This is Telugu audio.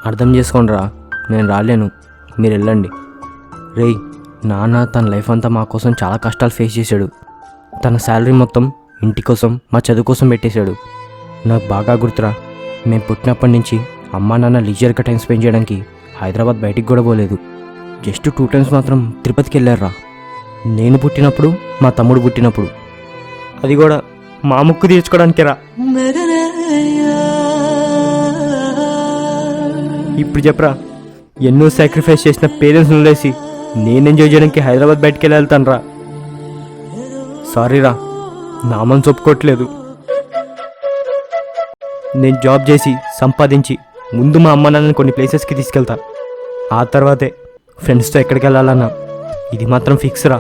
అర్థం చేసుకోండిరా, నేను రాలేను, మీరు వెళ్ళండి. రేయ్, నాన్న తన లైఫ్ అంతా మా కోసం చాలా కష్టాలు ఫేస్ చేశాడు. తన శాలరీ మొత్తం ఇంటి కోసం, మా చదువు కోసం పెట్టేశాడు. నాకు బాగా గుర్తురా, మేము పుట్టినప్పటి నుంచి అమ్మా నాన్న లీజర్గా టైం స్పెండ్ చేయడానికి హైదరాబాద్ బయటికి కూడా పోలేదు. జస్ట్ 2 times మాత్రం తిరుపతికి వెళ్ళారురా. నేను పుట్టినప్పుడు, మా తమ్ముడు పుట్టినప్పుడు, అది కూడా మా ముక్కు తీర్చుకోవడానికి రా. ఇప్పుడు చెప్పరా, ఎన్నో సాక్రిఫైస్ చేసిన పేరెంట్స్ వదిలేసి నేను ఎంజాయ్ చేయడానికి హైదరాబాద్ బయటికి వెళ్ళి వెళ్తాను రా. సారీరా, నా మనసు ఒప్పుకోవట్లేదు. నేను జాబ్ చేసి సంపాదించి ముందు మా అమ్మ నాన్నని కొన్ని ప్లేసెస్కి తీసుకెళ్తా. ఆ తర్వాతే ఫ్రెండ్స్తో ఎక్కడికి వెళ్ళాలన్నా. ఇది మాత్రం ఫిక్స్ రా.